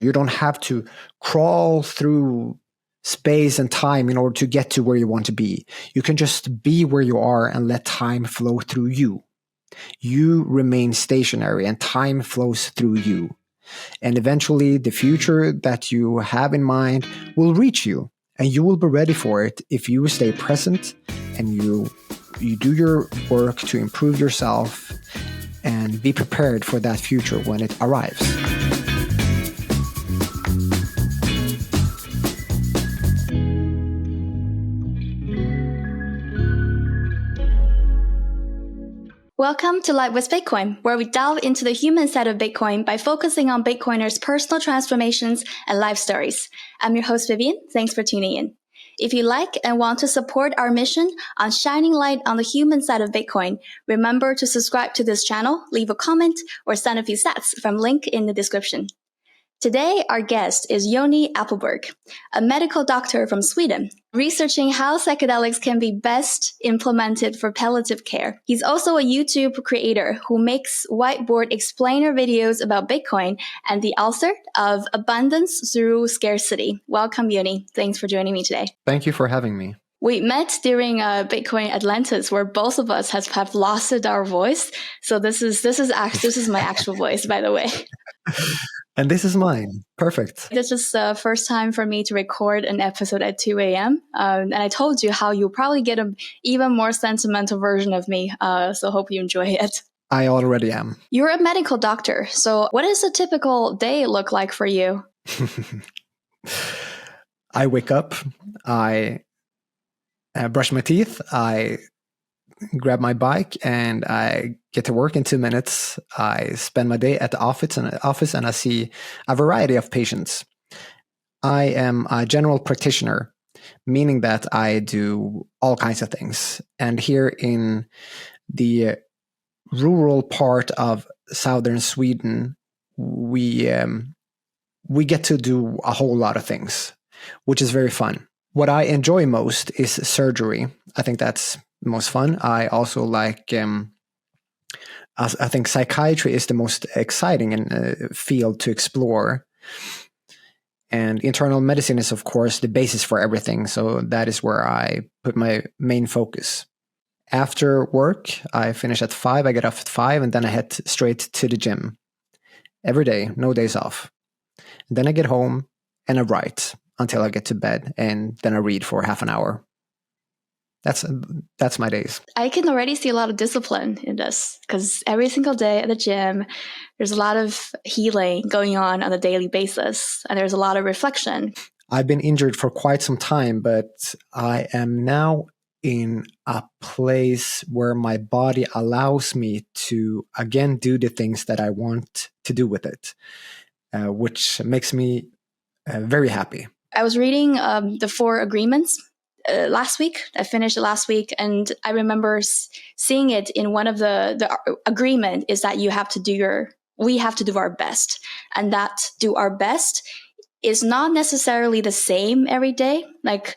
You don't have to crawl through space and time in order to get to where you want to be. You can just be where you are and let time flow through you. You remain stationary and time flows through you. And eventually the future that you have in mind will reach you, and you will be ready for it if you stay present and you do your work to improve yourself and be prepared for that future when it arrives. Welcome to Live with Bitcoin, where we delve into the human side of Bitcoin by focusing on Bitcoiners' personal transformations and life stories. I'm your host, Vivian. Thanks for tuning in. If you like and want to support our mission on shining light on the human side of Bitcoin, remember to subscribe to this channel, leave a comment, or send a few sats from link in the description. Today, our guest is Ioni Appelberg, a medical doctor from Sweden, researching how psychedelics can be best implemented for palliative care. He's also a YouTube creator who makes whiteboard explainer videos about Bitcoin and the author of Abundance Through Scarcity. Welcome, Ioni. Thanks for joining me today. Thank you for having me. We met during Bitcoin Atlantis, where both of us have lost our voice. So this is my actual voice, by the way. And this is mine. Perfect. This is the first time for me to record an episode at 2 a.m. And I told you how you'll probably get an even more sentimental version of me. So hope you enjoy it. I already am. You're a medical doctor. So what does a typical day look like for you? I wake up. I brush my teeth. I grab my bike and I get to work in 2 minutes. I spend my day at the office and I see a variety of patients. I am a general practitioner, meaning that I do all kinds of things. And here in the rural part of southern Sweden, we get to do a whole lot of things, which is very fun. What I enjoy most is surgery. I think that's most fun. I also like, I think psychiatry is the most exciting field to explore. And internal medicine is, of course, the basis for everything. So that is where I put my main focus. After work, I finish at 5, I get off at 5, and then I head straight to the gym. Every day, no days off. And then I get home and I write until I get to bed, and then I read for half an hour. That's my days. I can already see a lot of discipline in this, because every single day at the gym, there's a lot of healing going on a daily basis, and there's a lot of reflection. I've been injured for quite some time, but I am now in a place where my body allows me to again do the things that I want to do with it, which makes me very happy. I was reading the 4 agreements last week. I finished it last week, and I remember seeing it in one of the agreement is that we have to do our best, and that do our best is not necessarily the same every day. Like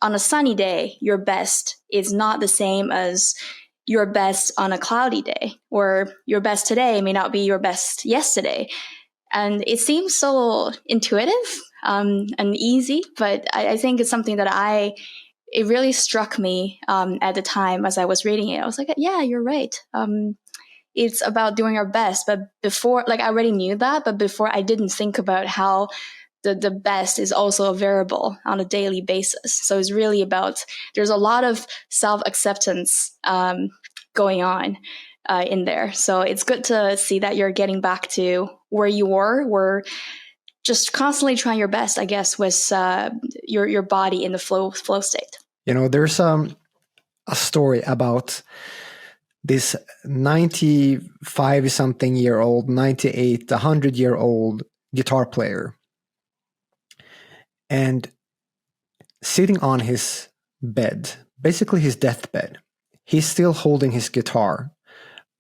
on a sunny day, your best is not the same as your best on a cloudy day, or your best today may not be your best yesterday. And it seems so intuitive and easy, but I think it's something that it really struck me at the time as I was reading it. I was like, yeah, you're right. It's about doing our best. But before, I already knew that, but before I didn't think about how the best is also a variable on a daily basis. So it's really about, there's a lot of self-acceptance going on in there. So it's good to see that you're getting back to where you were just constantly trying your best, I guess, with your body in the flow state. You know, there's a story about this 95-something-year-old, 98, 100-year-old guitar player. And sitting on his bed, basically his deathbed, he's still holding his guitar,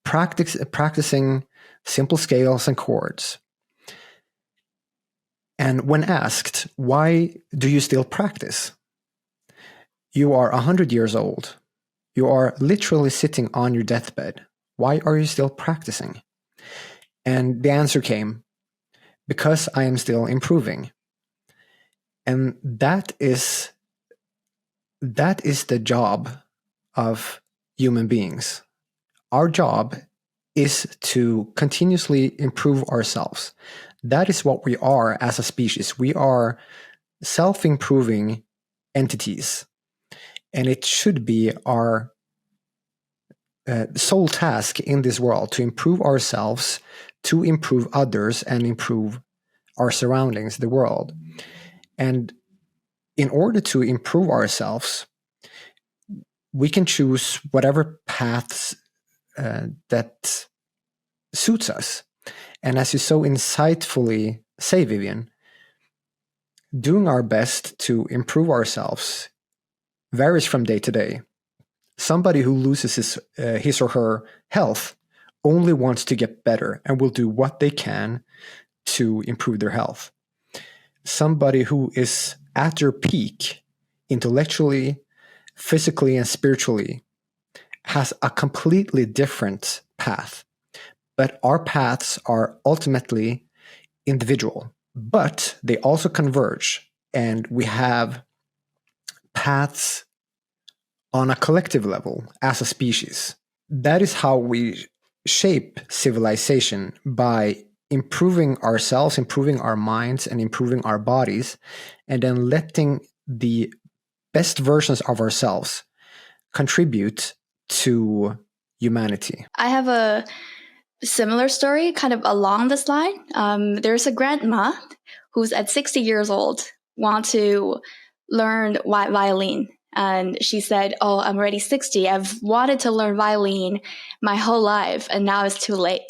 practicing simple scales and chords. And when asked, why do you still practice? You are 100 years old. You are literally sitting on your deathbed. Why are you still practicing? And the answer came, because I am still improving. And that is the job of human beings. Our job is to continuously improve ourselves. That is what we are as a species. We are self-improving entities. And it should be our sole task in this world to improve ourselves, to improve others, and improve our surroundings, the world. And in order to improve ourselves, we can choose whatever paths that suits us. And as you so insightfully say, Vivian, doing our best to improve ourselves varies from day to day. Somebody who loses his or her health only wants to get better and will do what they can to improve their health. Somebody who is at their peak intellectually, physically, and spiritually has a completely different path. But our paths are ultimately individual, but they also converge, and we have paths on a collective level as a species. That is how we shape civilization, by improving ourselves, improving our minds, and improving our bodies, and then letting the best versions of ourselves contribute to humanity. I have a similar story kind of along this line. There's a grandma who's at 60 years old, want to learn violin. And she said, "Oh, I'm already 60. I've wanted to learn violin my whole life, and now it's too late."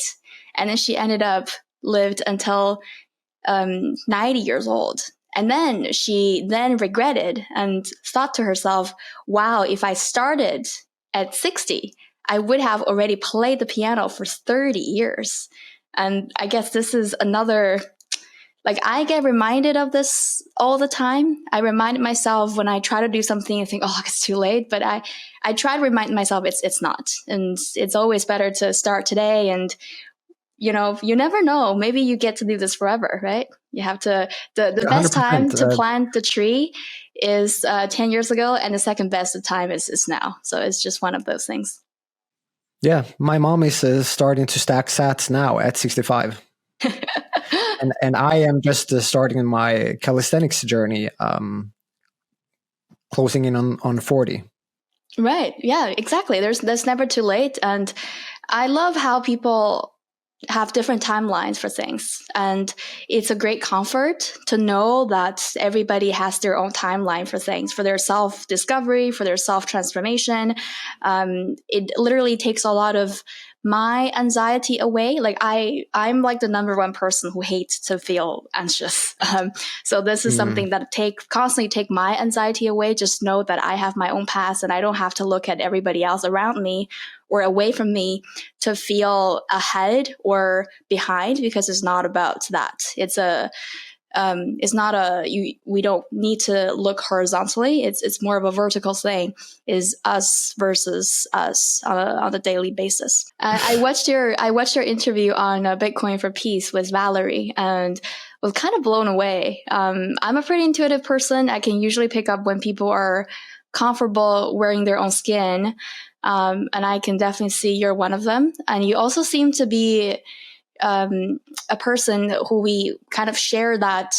And then she ended up lived until 90 years old. And then she then regretted and thought to herself, wow, if I started at 60, I would have already played the piano for 30 years. And I guess this is another, like, I get reminded of this all the time. I remind myself when I try to do something and think, oh, it's too late. But I try to remind myself it's not. And it's always better to start today. And, you know, you never know. Maybe you get to do this forever, right? You have to, the best time to plant the tree is 10 years ago. And the second best time is now. So it's just one of those things. Yeah, my mom is starting to stack sats now at 65. and I am just starting my calisthenics journey, closing in on 40. Right. Yeah, exactly. There's never too late. And I love how people have different timelines for things. And it's a great comfort to know that everybody has their own timeline for things, for their self-discovery, for their self-transformation. It literally takes a lot of my anxiety away. Like I'm like the number one person who hates to feel anxious. So this is something that constantly take my anxiety away. Just know that I have my own path and I don't have to look at everybody else around me or away from me to feel ahead or behind, because it's not about that. We don't need to look horizontally. It's more of a vertical thing, is us versus us on a daily basis. I watched your interview on Bitcoin for Peace with Valerie and was kind of blown away. I'm a pretty intuitive person. I can usually pick up when people are comfortable wearing their own skin. And I can definitely see you're one of them. And you also seem to be a person who we kind of share that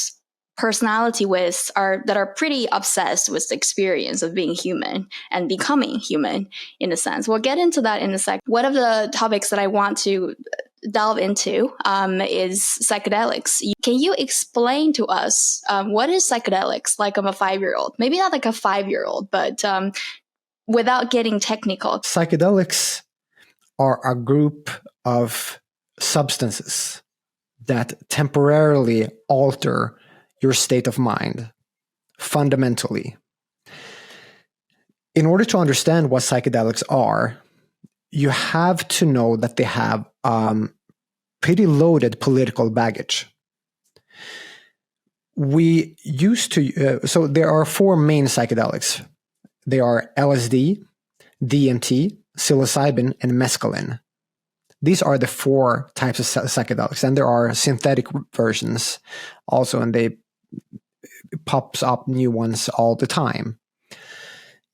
personality with, that are pretty obsessed with the experience of being human and becoming human, in a sense. We'll get into that in a sec. One of the topics that I want to delve into is psychedelics. Can you explain to us what is psychedelics? Like, I'm a 5-year-old, maybe not like a 5-year-old, but without getting technical. Psychedelics are a group of substances that temporarily alter your state of mind fundamentally. In order to understand what psychedelics are, you have to know that they have pretty loaded political baggage. We used to, so there are 4 main psychedelics. They are LSD, DMT, psilocybin, and mescaline. these are the 4 types of psychedelics, and there are synthetic versions also, and they pops up new ones all the time.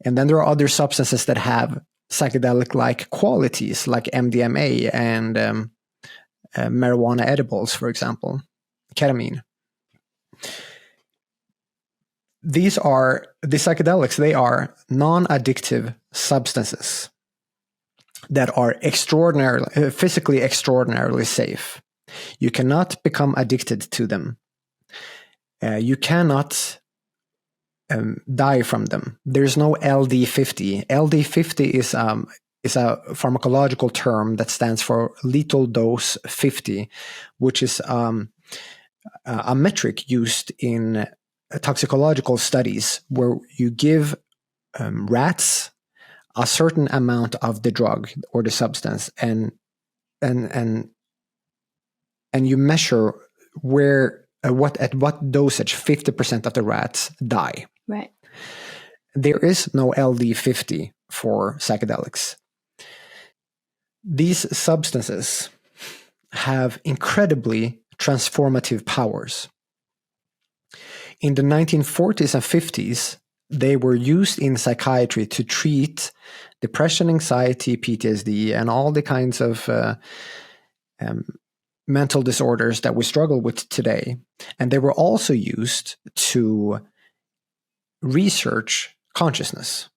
And then there are other substances that have psychedelic-like qualities, like MDMA and marijuana edibles, for example, ketamine. The psychedelics, they are non-addictive substances that are physically extraordinarily safe. You cannot become addicted to them. You cannot die from them. There's no LD50. LD50 is a pharmacological term that stands for lethal dose 50, which is a metric used in toxicological studies where you give rats a certain amount of the drug or the substance, and you measure at what dosage 50% of the rats die. Right. There is no LD50 for psychedelics. These substances have incredibly transformative powers. In the 1940s and 50s, they were used in psychiatry to treat depression, anxiety, PTSD, and all the kinds of mental disorders that we struggle with today. And they were also used to research consciousness.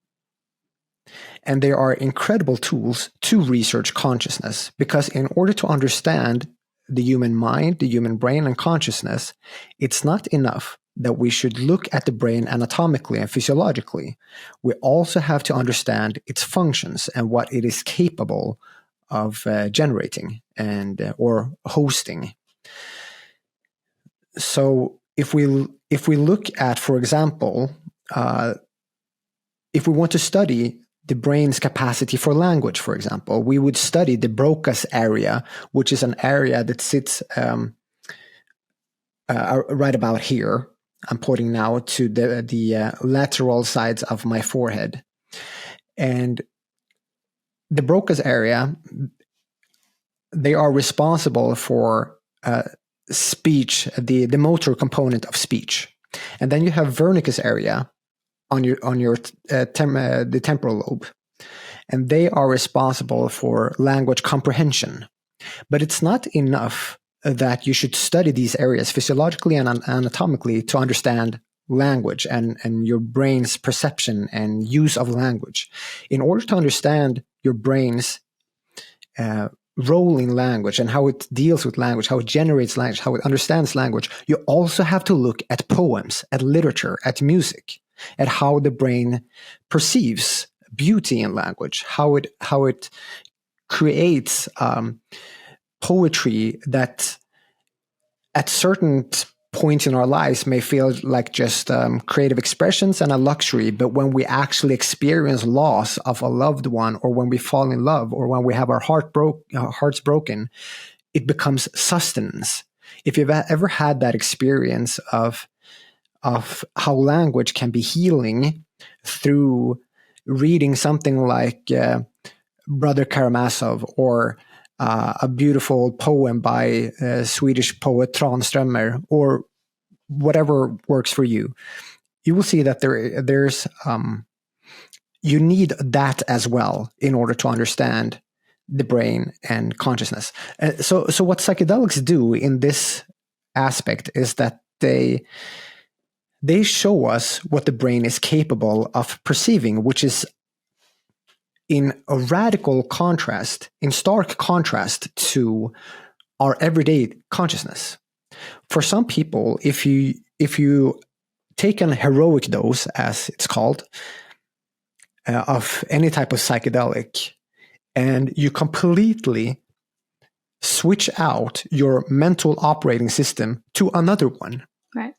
And they are incredible tools to research consciousness, because in order to understand the human mind, the human brain, and consciousness, it's not enough that we should look at the brain anatomically and physiologically. We also have to understand its functions and what it is capable of generating and or hosting. So if we look at, for example, if we want to study the brain's capacity for language, for example, we would study the Broca's area, which is an area that sits right about here. I'm pointing now to the lateral sides of my forehead. And the Broca's area, they are responsible for speech, the motor component of speech. And then you have Wernicke's area on the temporal lobe. And they are responsible for language comprehension. But it's not enough that you should study these areas physiologically and anatomically to understand language and your brain's perception and use of language. In order to understand your brain's role in language and how it deals with language, how it generates language, how it understands language, you also have to look at poems, at literature, at music, at how the brain perceives beauty in language, how it creates poetry that at certain points in our lives may feel like just creative expressions and a luxury, but when we actually experience loss of a loved one, or when we fall in love, or when we have our hearts broken, it becomes sustenance. If you've ever had that experience of how language can be healing through reading something like Brother Karamazov, or a beautiful poem by Swedish poet Tranströmer, or whatever works for you, you will see that there's you need that as well in order to understand the brain and consciousness. So what psychedelics do in this aspect is that they show us what the brain is capable of perceiving, which is in a radical contrast, in stark contrast to our everyday consciousness. For some people, if you take an heroic dose, as it's called, of any type of psychedelic, and you completely switch out your mental operating system to another one, right,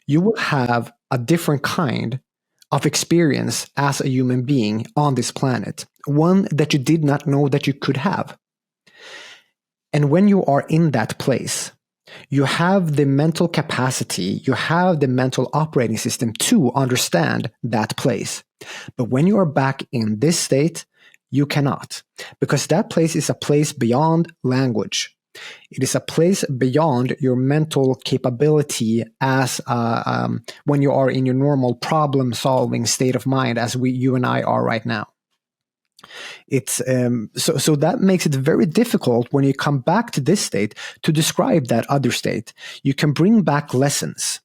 you will have a different kind of experience as a human being on this planet, one that you did not know that you could have. And when you are in that place, you have the mental capacity, you have the mental operating system to understand that place. But when you are back in this state, you cannot, because that place is a place beyond language. It is a place beyond your mental capability as when you are in your normal problem-solving state of mind, as you and I are right now. It's so that makes it very difficult when you come back to this state to describe that other state. You can bring back lessons,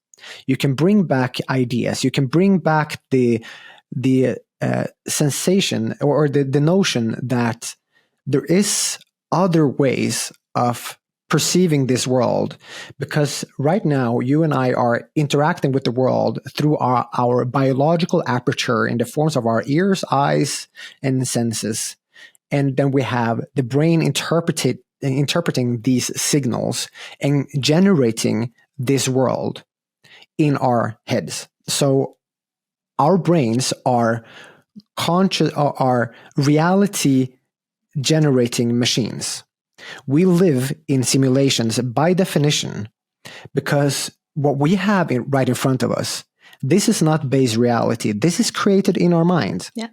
you can bring back ideas, you can bring back the sensation or the notion that there is other ways of perceiving this world, because right now you and I are interacting with the world through our biological aperture in the forms of our ears, eyes, and senses. And then we have the brain interpreting these signals and generating this world in our heads. So our brains are reality generating machines. We live in simulations by definition, because what we have right in front of us, this is not base reality. This is created in our minds. Yeah.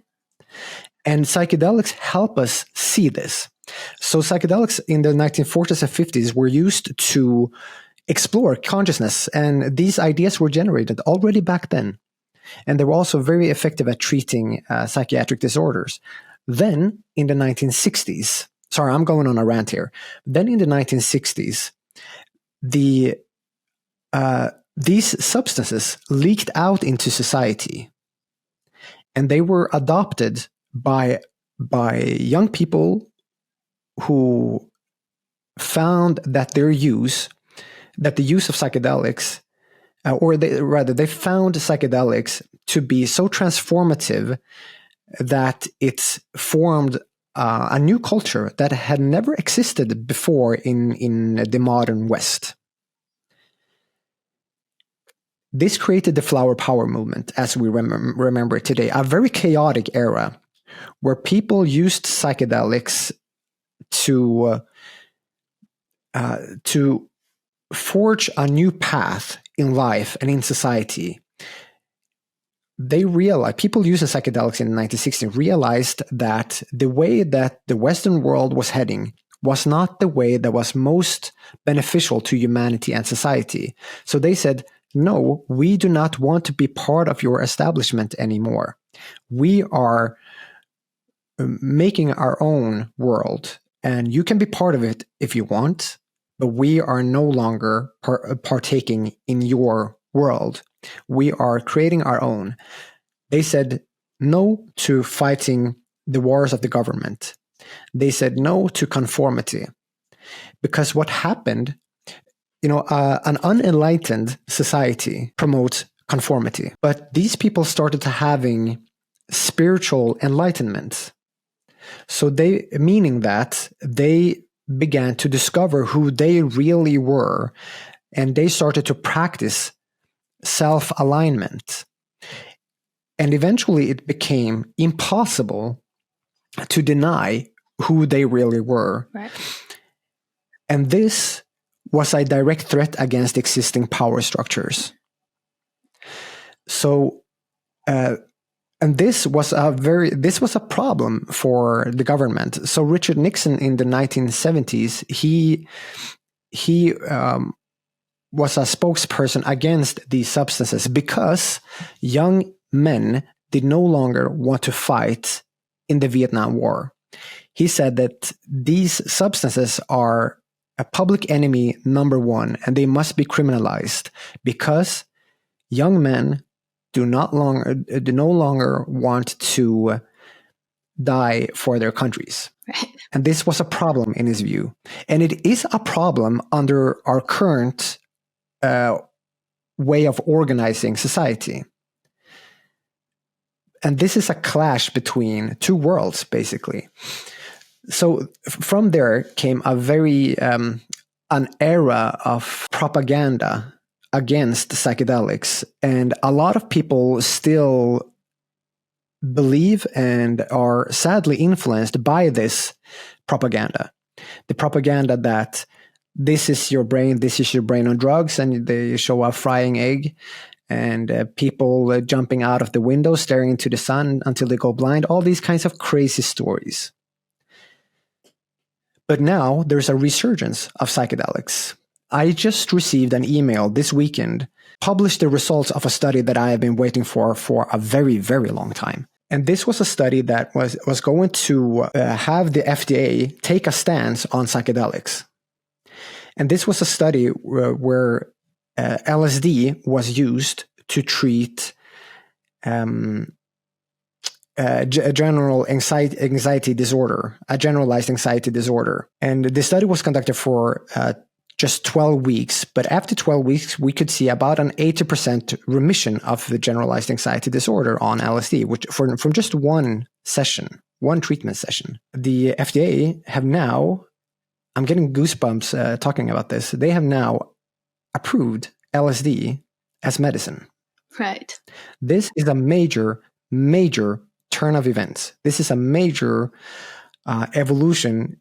And psychedelics help us see this. So psychedelics in the 1940s and 50s were used to explore consciousness, and these ideas were generated already back then. And they were also very effective at treating psychiatric disorders. Then in the 1960s, sorry, I'm going on a rant here. Then in the 1960s, these substances leaked out into society, and they were adopted by young people who found that the use of psychedelics, they found psychedelics to be so transformative that it's formed a new culture that had never existed before in the modern West. This created the flower power movement, as we remember it today, a very chaotic era where people used psychedelics to forge a new path in life and in society. They realized, people using psychedelics in the 1960s realized that the way that the Western world was heading was not the way that was most beneficial to humanity and society. So they said, no, we do not want to be part of your establishment anymore. We are making our own world, and you can be part of it if you want, but we are no longer partaking in your world. We are creating our own. They said no to fighting the wars of the government. They said no to conformity. Because what happened, an unenlightened society promotes conformity. But these people started having spiritual enlightenment. So meaning that they began to discover who they really were, and they started to practice self-alignment. And eventually it became impossible to deny who they really were. Right. And this was a direct threat against existing power structures. So, and this was a problem for the government. So Richard Nixon in the 1970s, he was a spokesperson against these substances because young men did no longer want to fight in the Vietnam War. He said that these substances are a public enemy number one, and they must be criminalized because young men do no longer want to die for their countries. Right. And this was a problem in his view. And it is a problem under our current way of organizing society. And this is a clash between two worlds, basically. So from there came a very an era of propaganda against psychedelics, and a lot of people still believe and are sadly influenced by this propaganda. The propaganda that this is your brain on drugs, and they show a frying egg, and people jumping out of the window, staring into the sun until they go blind, all these kinds of crazy stories. But now there's a resurgence of psychedelics. I just received an email this weekend, published the results of a study that I have been waiting for a very, very long time. And this was a study that was going to have the FDA take a stance on psychedelics. And this was a study where LSD was used to treat a general anxiety disorder, a generalized anxiety disorder. And the study was conducted for just 12 weeks. But after 12 weeks, we could see about an 80% remission of the generalized anxiety disorder on LSD, which from just one treatment session. The FDA have now, I'm getting goosebumps talking about this, they have now approved LSD as medicine. Right. This is a major, major turn of events. This is a major evolution,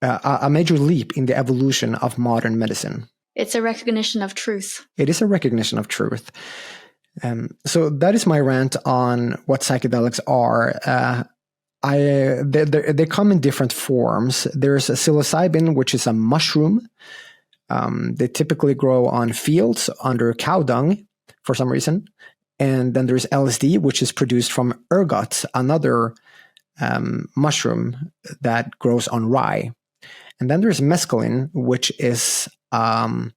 a major leap in the evolution of modern medicine. It's a recognition of truth. It is a recognition of truth. So that is my rant on what psychedelics are. They come in different forms. There's a psilocybin, which is a mushroom. They typically grow on fields under cow dung for some reason. And then there's LSD, which is produced from ergot, another mushroom that grows on rye. And then there's mescaline, which is a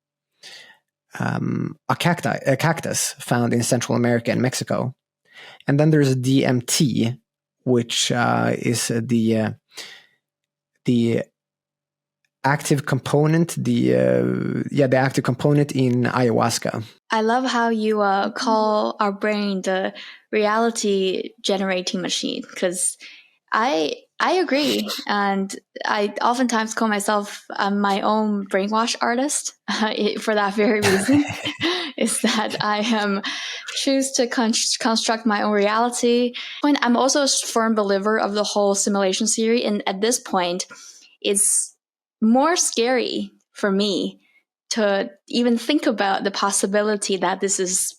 cactus found in Central America and Mexico. And then there's DMT, which is the active component, the active component in ayahuasca. I love how you call our brain the reality generating machine, because I agree, and I oftentimes call myself my own brainwash artist for that very reason. Is that I choose to construct my own reality. And I'm also a firm believer of the whole simulation theory, and at this point, it's more scary for me to even think about the possibility that this is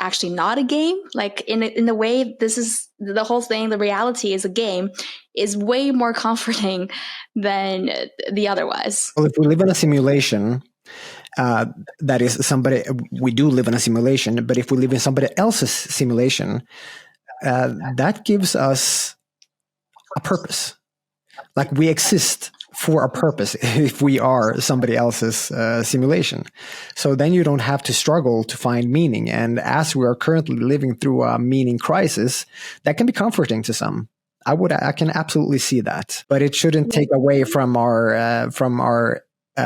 actually not a game. Like in a way, this is the whole thing. The reality is a game is way more comforting than the otherwise. Well, if we live in a simulation, that is we do live in a simulation, but if we live in somebody else's simulation, that gives us a purpose. Like we exist for a purpose if we are somebody else's simulation. So then you don't have to struggle to find meaning. And as we are currently living through a meaning crisis, that can be comforting to some. I can absolutely see that, but it shouldn't take away from our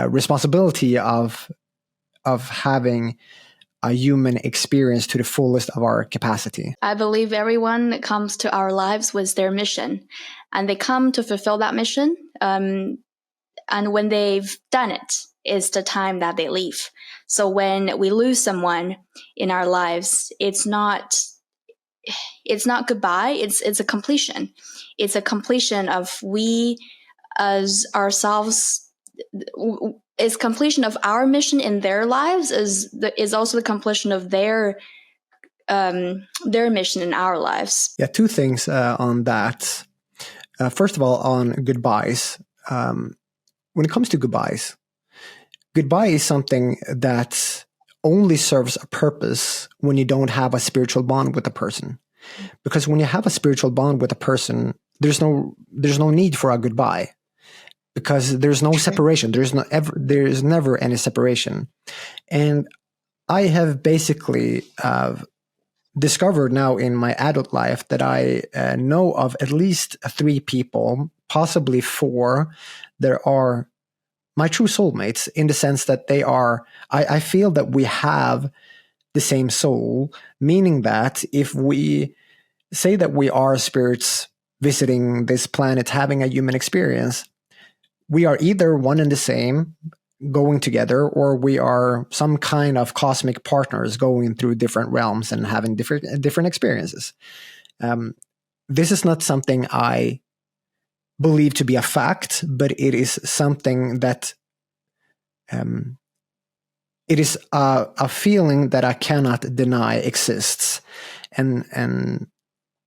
responsibility of having a human experience to the fullest of our capacity. I believe everyone comes to our lives with their mission, and they come to fulfill that mission. And when they've done it, is the time that they leave. So when we lose someone in our lives, it's not goodbye. It's a completion. It's a completion of we as ourselves. Is completion of our mission in their lives is also the completion of their mission in our lives. Yeah, two things on that. First of all, on goodbyes. When it comes to goodbyes, goodbye is something that only serves a purpose when you don't have a spiritual bond with a person. Because when you have a spiritual bond with a person, there's no need for a goodbye. Because there's no separation. There's never any separation. And I have basically discovered now in my adult life that I know of at least 3 people, possibly 4, that are my true soulmates, in the sense that they are, I feel that we have the same soul, meaning that if we say that we are spirits visiting this planet, having a human experience, we are either one and the same, going together, or we are some kind of cosmic partners going through different realms and having different experiences. This is not something I believe to be a fact, but it is something that it is a feeling that I cannot deny exists. And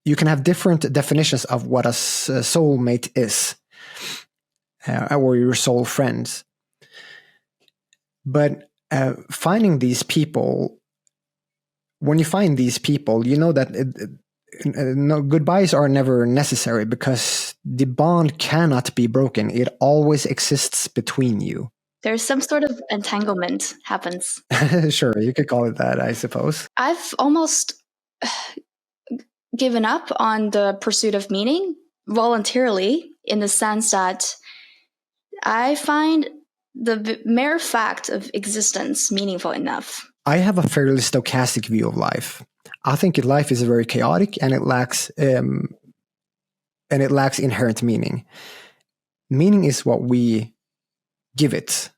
you can have different definitions of what a soulmate is, or your soul friends. But finding these people, when you find these people, you know that no, goodbyes are never necessary, because the bond cannot be broken. It always exists between you. There's some sort of entanglement happens. Sure, you could call it that, I suppose. I've almost given up on the pursuit of meaning voluntarily, in the sense that I find the mere fact of existence meaningful enough. I have a fairly stochastic view of life. I think life is very chaotic, and it lacks inherent meaning. Meaning is what we give it.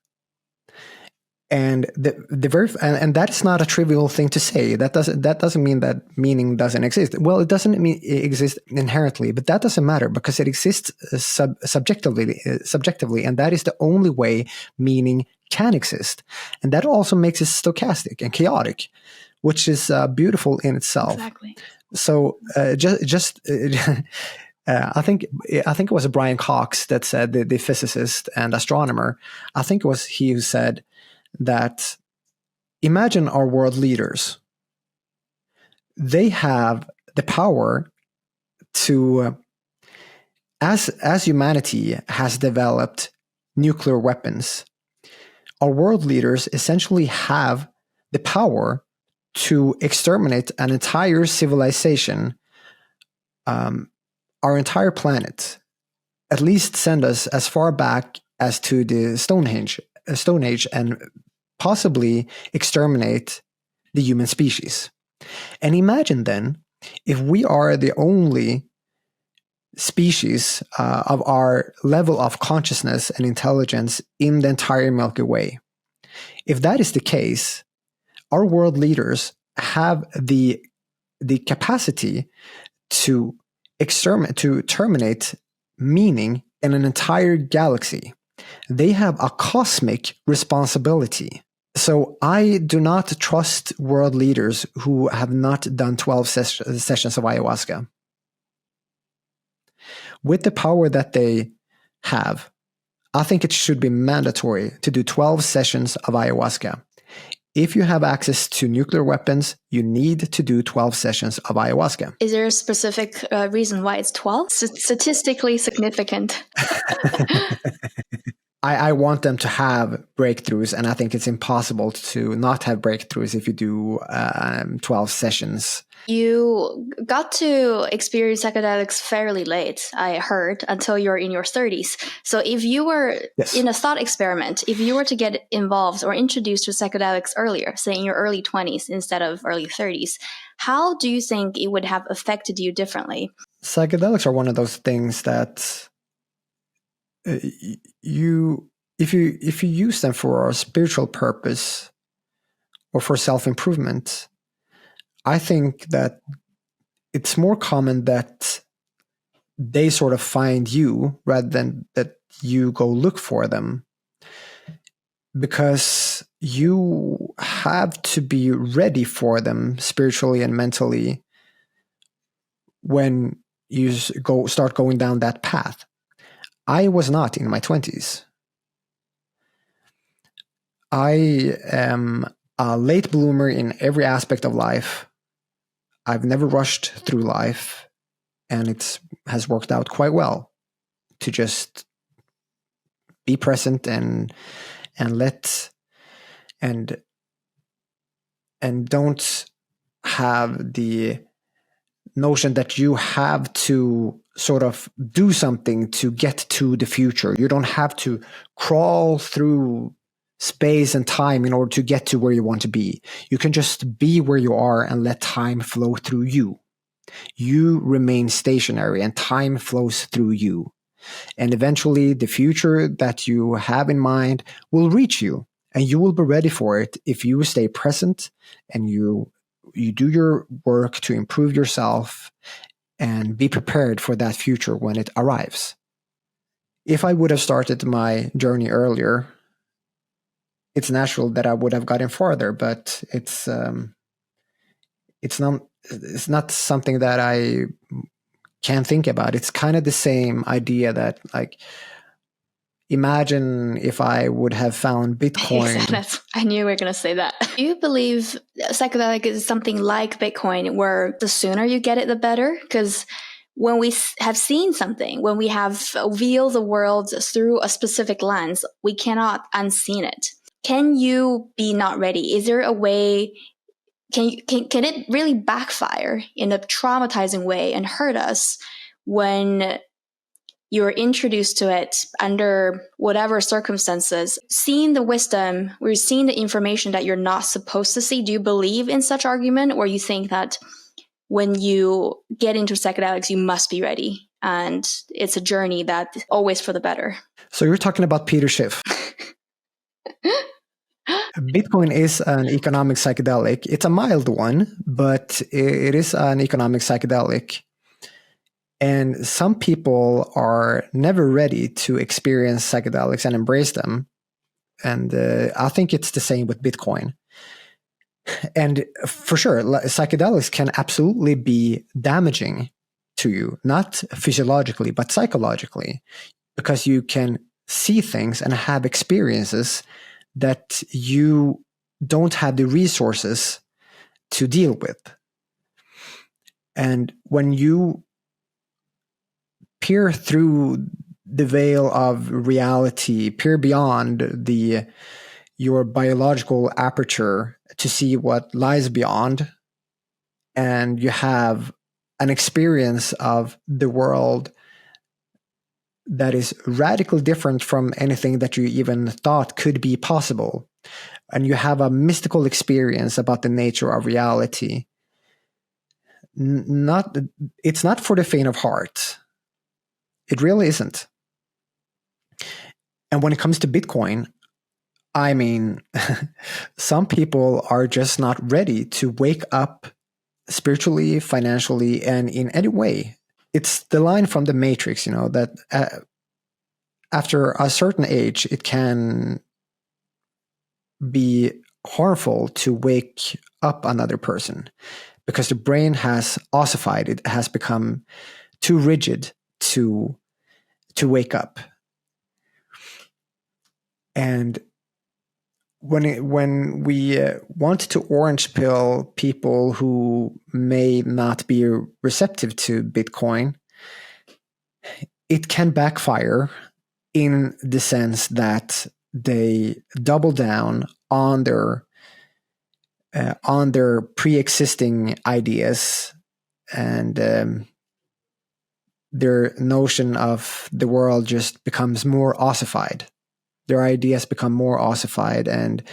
And and that is not a trivial thing to say. That doesn't mean that meaning doesn't exist. Well, it doesn't mean it exists inherently, but that doesn't matter, because it exists subjectively, and that is the only way meaning can exist. And that also makes it stochastic and chaotic, which is beautiful in itself. Exactly. So I think it was Brian Cox that said, the physicist and astronomer. I think it was he who said that, imagine our world leaders. They have the power to, as humanity has developed nuclear weapons, our world leaders essentially have the power to exterminate an entire civilization, our entire planet, at least send us as far back as to the Stone Age, and possibly exterminate the human species. And imagine then, if we are the only species of our level of consciousness and intelligence in the entire Milky Way. If that is the case, our world leaders have the capacity to terminate meaning in an entire galaxy. They have a cosmic responsibility. So I do not trust world leaders who have not done 12 sessions of ayahuasca. With the power that they have, I think it should be mandatory to do 12 sessions of ayahuasca. If you have access to nuclear weapons, you need to do 12 sessions of ayahuasca. Is there a specific reason why it's 12? Statistically significant. I want them to have breakthroughs, and I think it's impossible to not have breakthroughs if you do 12 sessions. You got to experience psychedelics fairly late, I heard, until you're in your 30s. So if you were in a thought experiment, if you were to get involved or introduced to psychedelics earlier, say in your early 20s instead of early 30s, how do you think it would have affected you differently? Psychedelics are one of those things that if you use them for a spiritual purpose or for self-improvement, I think that it's more common that they sort of find you rather than that you go look for them, because you have to be ready for them spiritually and mentally when you start going down that path. I was not in my 20s. I am a late bloomer in every aspect of life. I've never rushed through life, and it has worked out quite well to just be present and let and don't have the notion that you have to sort of do something to get to the future. You don't have to crawl through space and time in order to get to where you want to be. You can just be where you are and let time flow through you. You remain stationary and time flows through you. And eventually the future that you have in mind will reach you, and you will be ready for it if you stay present and you do your work to improve yourself and be prepared for that future when it arrives. If I would have started my journey earlier, it's natural that I would have gotten farther, but it's not something that I can think about. It's kind of the same idea that, like, imagine if I would have found Bitcoin. I knew you were going to say that. Do you believe psychedelic is something like Bitcoin, where the sooner you get it, the better? Because when we have seen something, when we have viewed the world through a specific lens, we cannot unseen it. Can you be not ready? Is there a way? Can it really backfire in a traumatizing way and hurt us when you're introduced to it under whatever circumstances? Seeing the wisdom, we're seeing the information that you're not supposed to see. Do you believe in such argument, or you think that when you get into psychedelics, you must be ready, and it's a journey that always for the better? So you're talking about Peter Schiff. Bitcoin is an economic psychedelic. It's a mild one, but it is an economic psychedelic. And some people are never ready to experience psychedelics and embrace them. And I think it's the same with Bitcoin. And for sure, psychedelics can absolutely be damaging to you, not physiologically, but psychologically, because you can see things and have experiences that you don't have the resources to deal with. And when you peer through the veil of reality, peer beyond your biological aperture to see what lies beyond, and you have an experience of the world that is radically different from anything that you even thought could be possible, and you have a mystical experience about the nature of reality, it's not for the faint of heart. It really isn't. And when it comes to Bitcoin, I mean, some people are just not ready to wake up spiritually, financially, and in any way. It's the line from the Matrix, that after a certain age, it can be harmful to wake up another person because the brain has ossified. It has become too rigid to wake up. And when we want to orange pill people who may not be receptive to Bitcoin, it can backfire in the sense that they double down on their pre-existing ideas, and their notion of the world just becomes more ossified. Their ideas become more ossified, and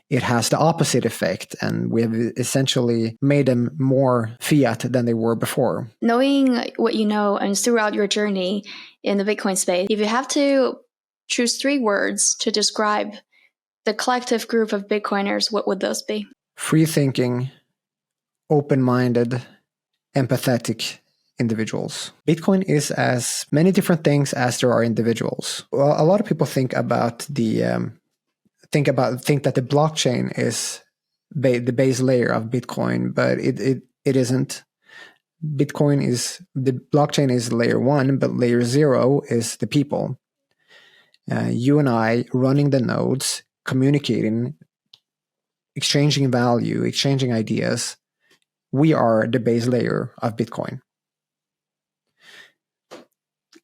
it has the opposite effect. And we have essentially made them more fiat than they were before. Knowing what you know and throughout your journey in the Bitcoin space, if you have to choose 3 words to describe the collective group of Bitcoiners, what would those be? Free thinking, open-minded, empathetic individuals. Bitcoin is as many different things as there are individuals. Well, a lot of people think that the blockchain is the base layer of Bitcoin, but it isn't. The blockchain is layer 1, but layer 0 is the people. You and I running the nodes, communicating, exchanging value, exchanging ideas. We are the base layer of Bitcoin.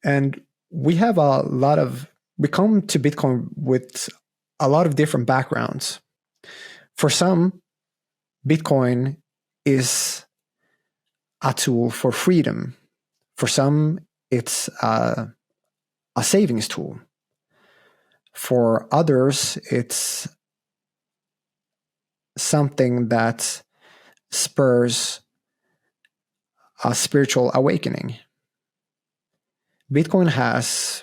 And we come to Bitcoin with a lot of different backgrounds. For some, Bitcoin is a tool for freedom. For some, it's a savings tool. For others, it's something that spurs a spiritual awakening. Bitcoin has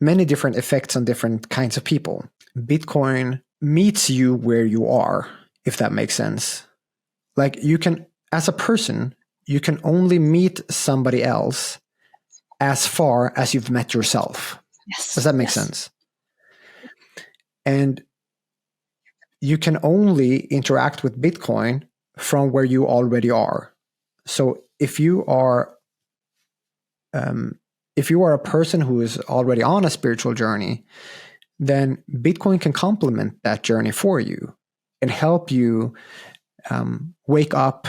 many different effects on different kinds of people. Bitcoin meets you where you are, if that makes sense. Like, you can, as a person, you can only meet somebody else as far as you've met yourself. Yes. Does that make sense? And you can only interact with Bitcoin from where you already are. So if you are a person who is already on a spiritual journey, then Bitcoin can complement that journey for you and help you wake up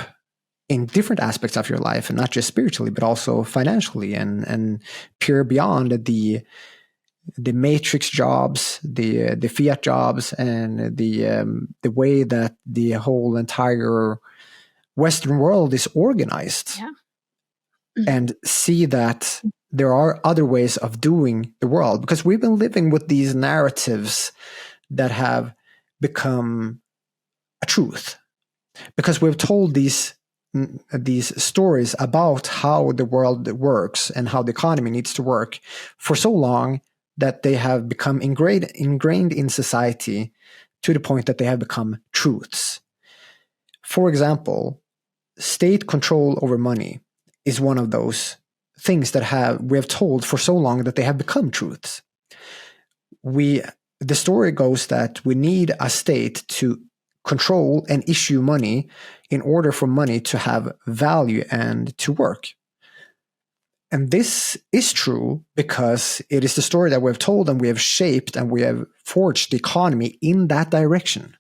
in different aspects of your life, and not just spiritually, but also financially, and peer beyond the matrix jobs, the fiat jobs, and the way that the whole entire Western world is organized. Yeah. And see that there are other ways of doing the world, because we've been living with these narratives that have become a truth, because we've told these stories about how the world works and how the economy needs to work for so long that they have become ingrained in society to the point that they have become truths. For example, state control over money is one of those things that we have told for so long that they have become truths. The story goes that we need a state to control and issue money in order for money to have value and to work. And this is true because it is the story that we have told, and we have shaped and we have forged the economy in that direction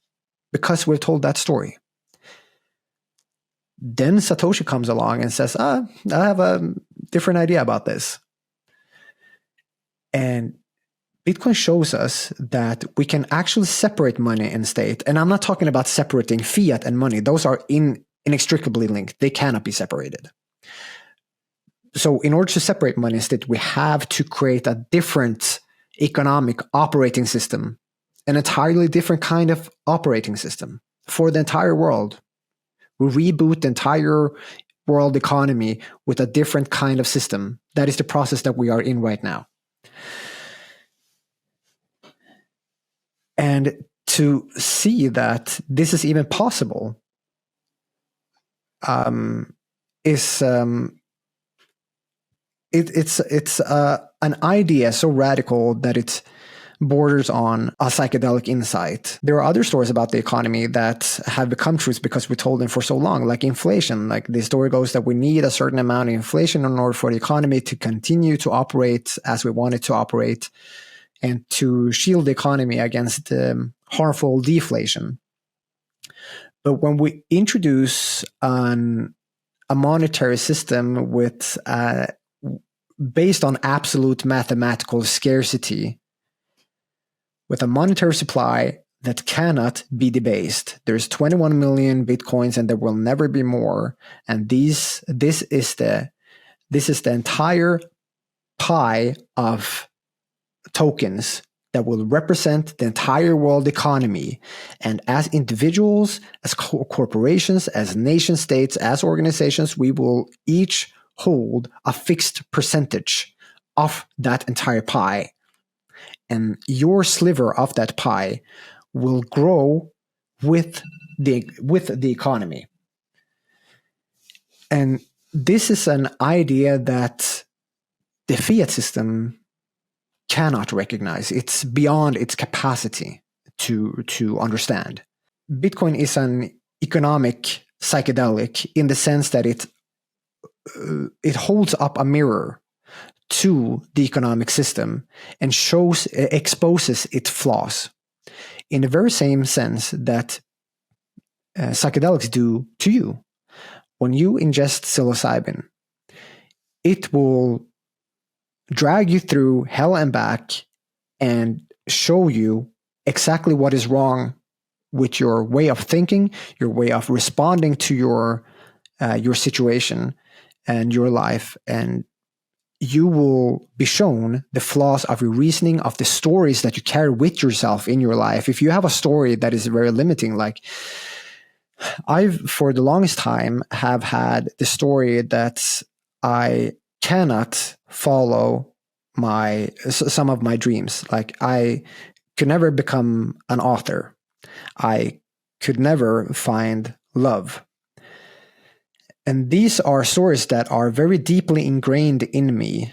because we've told that story. Then Satoshi comes along and says, I have a different idea about this. And Bitcoin shows us that we can actually separate money and state. And I'm not talking about separating fiat and money. Those are inextricably linked. They cannot be separated. So in order to separate money and state, we have to create a different economic operating system, an entirely different kind of operating system for the entire world. We reboot the entire world economy with a different kind of system. That is the process that we are in right now. And to see that this is even possible is it's an idea so radical that it borders on a psychedelic insight. There are other stories about the economy that have become truths because we told them for so long, like inflation. Like the story goes that we need a certain amount of inflation in order for the economy to continue to operate as we want it to operate, and to shield the economy against harmful deflation. But when we introduce a monetary system with based on absolute mathematical scarcity, with a monetary supply that cannot be debased, there's 21 million bitcoins and there will never be more. And this is the entire pie of tokens that will represent the entire world economy. And as individuals, as corporations, as nation states, as organizations, we will each hold a fixed percentage of that entire pie. And your sliver of that pie will grow with the economy. And this is an idea that the fiat system cannot recognize. It's beyond its capacity to understand. Bitcoin is an economic psychedelic in the sense that it holds up a mirror to the economic system and exposes its flaws in the very same sense that psychedelics do to you. When you ingest psilocybin, it will drag you through hell and back and show you exactly what is wrong with your way of thinking, your way of responding to your situation and your life, and you will be shown the flaws of your reasoning, of the stories that you carry with yourself in your life. If you have a story that is very limiting, like I've, for the longest time, have had the story that I cannot follow some of my dreams. Like I could never become an author. I could never find love. And these are stories that are very deeply ingrained in me.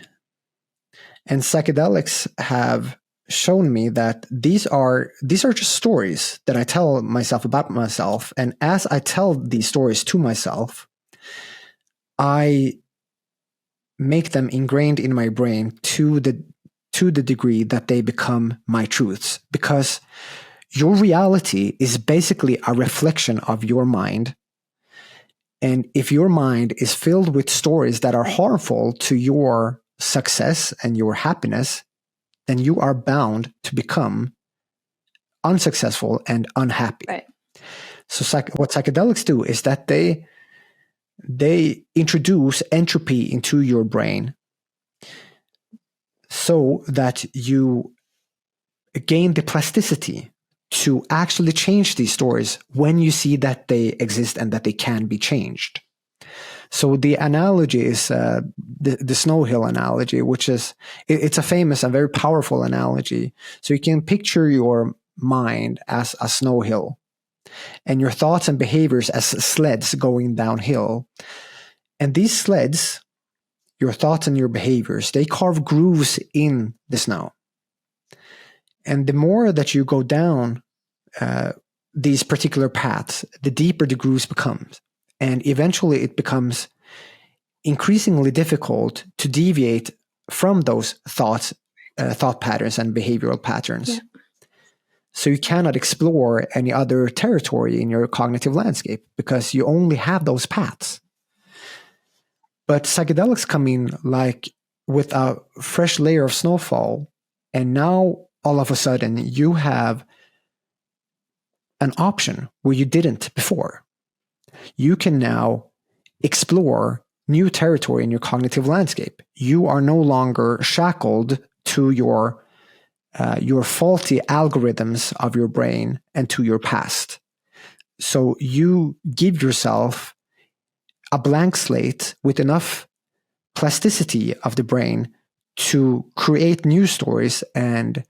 And psychedelics have shown me that these are just stories that I tell myself about myself. And as I tell these stories to myself, I make them ingrained in my brain to the degree that they become my truths. Because your reality is basically a reflection of your mind. And if your mind is filled with stories that are harmful to your success and your happiness, then you are bound to become unsuccessful and unhappy. Right. So what psychedelics do is that they introduce entropy into your brain so that you gain the plasticity to actually change these stories when you see that they exist and that they can be changed. So the analogy is the snow hill analogy, which is, it's a famous and very powerful analogy. So you can picture your mind as a snow hill and your thoughts and behaviors as sleds going downhill. And these sleds, your thoughts and your behaviors, they carve grooves in the snow. And the more that you go down these particular paths, the deeper the grooves becomes. And eventually it becomes increasingly difficult to deviate from those thought patterns and behavioral patterns. Yeah. So you cannot explore any other territory in your cognitive landscape because you only have those paths. But psychedelics come in like with a fresh layer of snowfall, and now all of a sudden you have an option where you didn't before. You can now explore new territory in your cognitive landscape. You are no longer shackled to your faulty algorithms of your brain and to your past. So you give yourself a blank slate with enough plasticity of the brain to create new stories and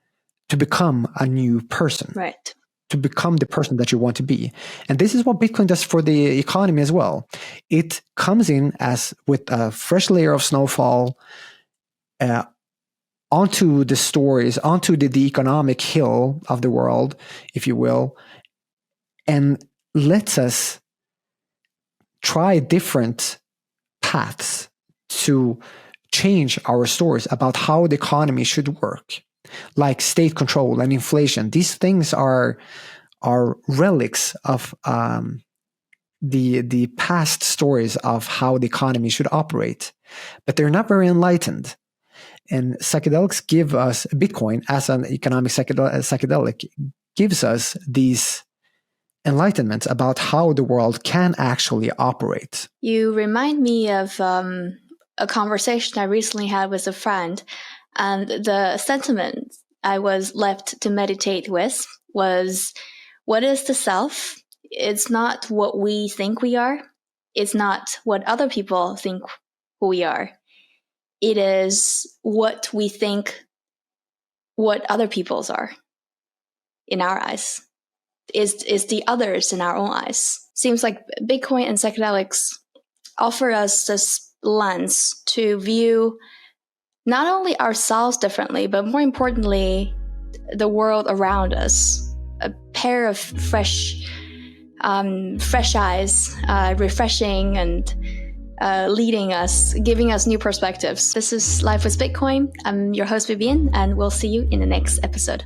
to become a new person. Right. To become the person that you want to be. And this is what Bitcoin does for the economy as well. It comes in as with a fresh layer of snowfall onto the stories, onto the economic hill of the world, if you will, and lets us try different paths to change our stories about how the economy should work. Like state control and inflation. These things are relics of the past stories of how the economy should operate, but they're not very enlightened. And psychedelics give us, Bitcoin as an economic psychedelic gives us these enlightenments about how the world can actually operate. You remind me of a conversation I recently had with a friend. And the sentiment I was left to meditate with was, what is the self? It's not what we think we are. It's not what other people think who we are. It is what we think what other people's are in our eyes. Is the others in our own eyes. Seems like Bitcoin and psychedelics offer us this lens to view not only ourselves differently, but more importantly, the world around us. A pair of fresh eyes, refreshing and leading us, giving us new perspectives. This is Life with Bitcoin. I'm your host, Vivian, and we'll see you in the next episode.